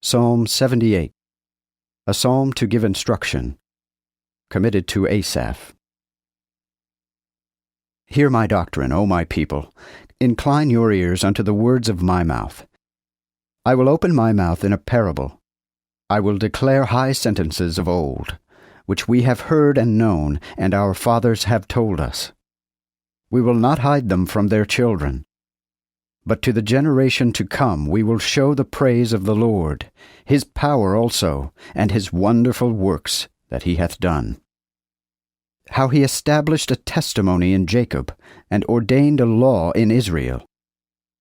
Psalm 78, a psalm to give instruction, committed to Asaph. Hear my doctrine, O my people. Incline your ears unto the words of my mouth. I will open my mouth in a parable. I will declare high sentences of old, which we have heard and known, and our fathers have told us. We will not hide them from their children. But to the generation to come we will show the praise of the Lord, his power also, and his wonderful works that he hath done. How he established a testimony in Jacob, and ordained a law in Israel,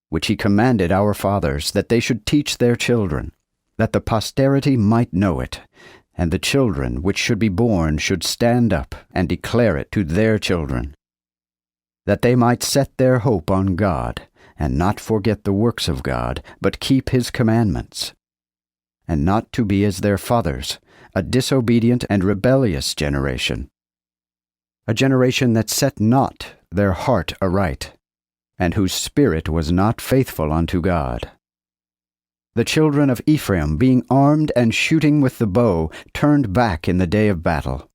which he commanded our fathers, that they should teach their children, that the posterity might know it, and the children which should be born should stand up and declare it to their children, that they might set their hope on God, and not forget the works of God, but keep his commandments, and not to be as their fathers, a disobedient and rebellious generation, a generation that set not their heart aright, and whose spirit was not faithful unto God. The children of Ephraim, being armed and shooting with the bow, turned back in the day of battle.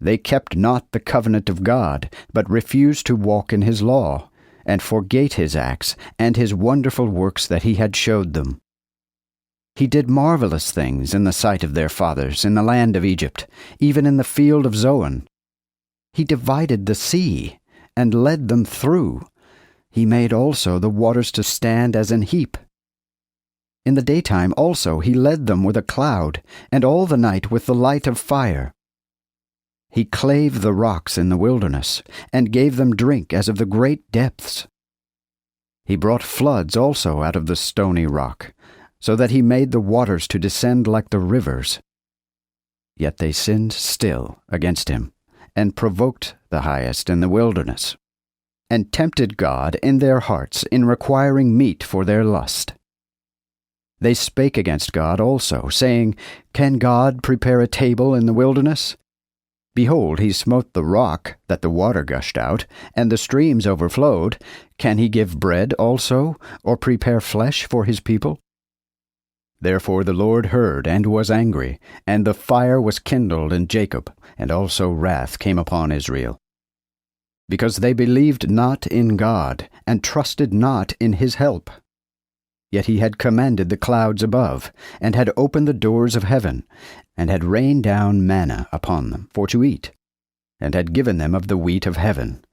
They kept not the covenant of God, but refused to walk in his law, and forgate his acts, and his wonderful works that he had showed them. He did marvelous things in the sight of their fathers in the land of Egypt, even in the field of Zoan. He divided the sea, and led them through. He made also the waters to stand as an heap. In the daytime also he led them with a cloud, and all the night with the light of fire. He clave the rocks in the wilderness, and gave them drink as of the great depths. He brought floods also out of the stony rock, so that he made the waters to descend like the rivers. Yet they sinned still against him, and provoked the Highest in the wilderness, and tempted God in their hearts in requiring meat for their lust. They spake against God also, saying, Can God prepare a table in the wilderness? Behold, he smote the rock, that the water gushed out, and the streams overflowed. Can he give bread also, or prepare flesh for his people? Therefore the Lord heard, and was angry, and the fire was kindled in Jacob, and also wrath came upon Israel. Because they believed not in God, and trusted not in his help. Yet he had commanded the clouds above, and had opened the doors of heaven, and had rained down manna upon them for to eat, and had given them of the wheat of heaven.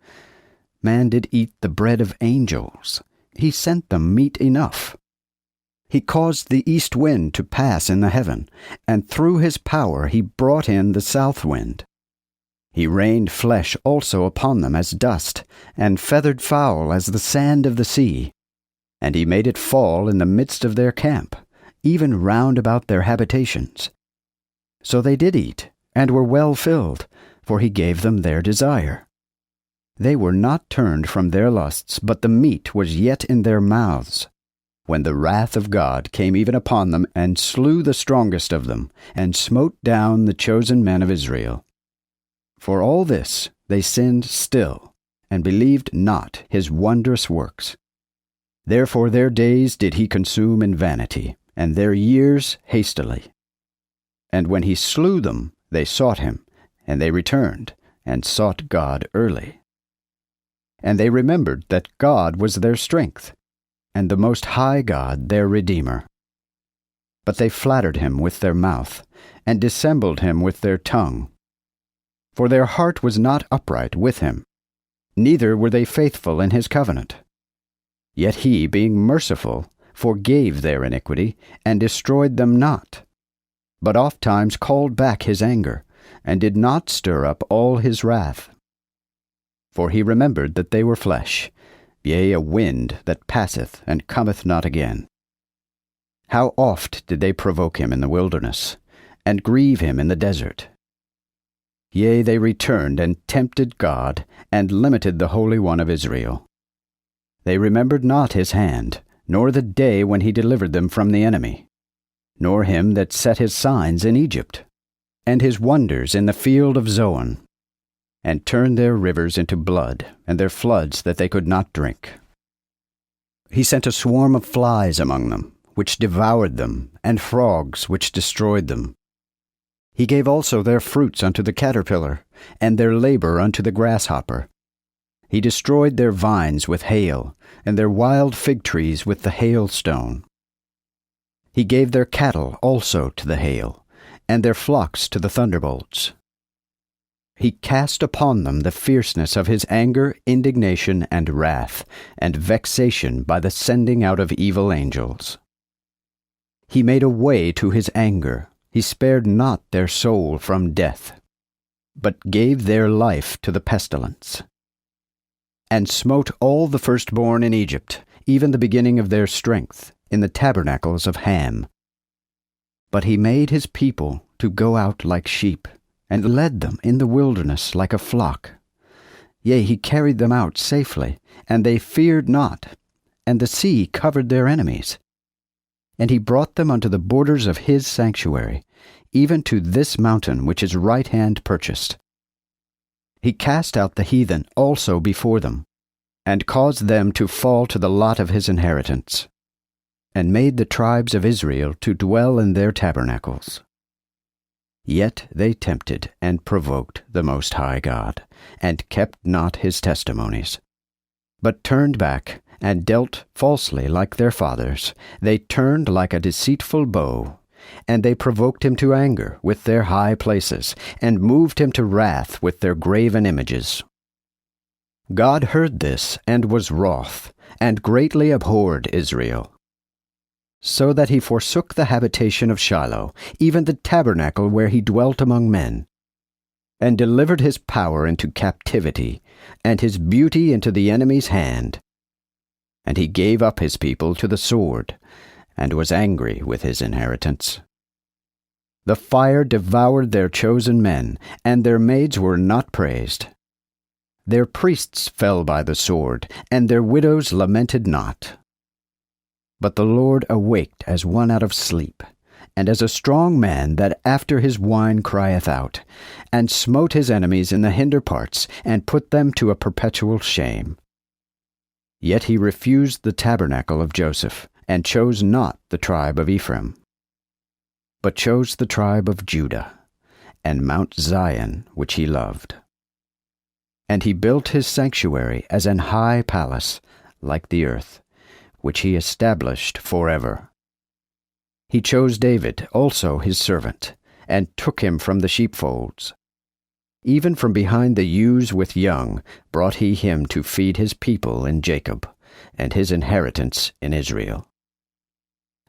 Man did eat the bread of angels. He sent them meat enough. He caused the east wind to pass in the heaven, and through his power he brought in the south wind. He rained flesh also upon them as dust, and feathered fowl as the sand of the sea. And he made it fall in the midst of their camp, even round about their habitations. So they did eat, and were well filled, for he gave them their desire. They were not turned from their lusts, but the meat was yet in their mouths, when the wrath of God came even upon them, and slew the strongest of them, and smote down the chosen men of Israel. For all this they sinned still, and believed not his wondrous works. Therefore their days did he consume in vanity, and their years hastily. And when he slew them, they sought him, and they returned, and sought God early. And they remembered that God was their strength, and the Most High God their Redeemer. But they flattered him with their mouth, and dissembled him with their tongue. For their heart was not upright with him, neither were they faithful in his covenant. Yet he, being merciful, forgave their iniquity, and destroyed them not, but ofttimes called back his anger, and did not stir up all his wrath. For he remembered that they were flesh, yea, a wind that passeth and cometh not again. How oft did they provoke him in the wilderness, and grieve him in the desert? Yea, they returned and tempted God, and limited the Holy One of Israel. They remembered not his hand, nor the day when he delivered them from the enemy, nor him that set his signs in Egypt, and his wonders in the field of Zoan, and turned their rivers into blood, and their floods that they could not drink. He sent a swarm of flies among them, which devoured them, and frogs, which destroyed them. He gave also their fruits unto the caterpillar, and their labor unto the grasshopper. He destroyed their vines with hail, and their wild fig trees with the hailstone. He gave their cattle also to the hail, and their flocks to the thunderbolts. He cast upon them the fierceness of his anger, indignation, and wrath, and vexation by the sending out of evil angels. He made a way to his anger. He spared not their soul from death, but gave their life to the pestilence, and smote all the firstborn in Egypt, even the beginning of their strength, in the tabernacles of Ham. But he made his people to go out like sheep, and led them in the wilderness like a flock. Yea, he carried them out safely, and they feared not, and the sea covered their enemies. And he brought them unto the borders of his sanctuary, even to this mountain which his right hand purchased. He cast out the heathen also before them, and caused them to fall to the lot of his inheritance, and made the tribes of Israel to dwell in their tabernacles. Yet they tempted and provoked the Most High God, and kept not his testimonies, but turned back, and dealt falsely like their fathers. They turned like a deceitful bow, and they provoked him to anger with their high places, and moved him to wrath with their graven images. God heard this, and was wroth, and greatly abhorred Israel, so that he forsook the habitation of Shiloh, even the tabernacle where he dwelt among men, and delivered his power into captivity, and his beauty into the enemy's hand. And he gave up his people to the sword, and was angry with his inheritance. The fire devoured their chosen men, and their maids were not praised. Their priests fell by the sword, and their widows lamented not. But the Lord awaked as one out of sleep, and as a strong man that after his wine crieth out, and smote his enemies in the hinder parts, and put them to a perpetual shame. Yet he refused the tabernacle of Joseph, and chose not the tribe of Ephraim, but chose the tribe of Judah, and Mount Zion, which he loved. And he built his sanctuary as an high palace, like the earth, which he established forever. He chose David, also his servant, and took him from the sheepfolds. Even from behind the ewes with young brought he him to feed his people in Jacob, and his inheritance in Israel.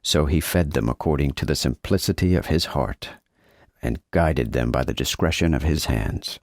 So he fed them according to the simplicity of his heart, and guided them by the discretion of his hands.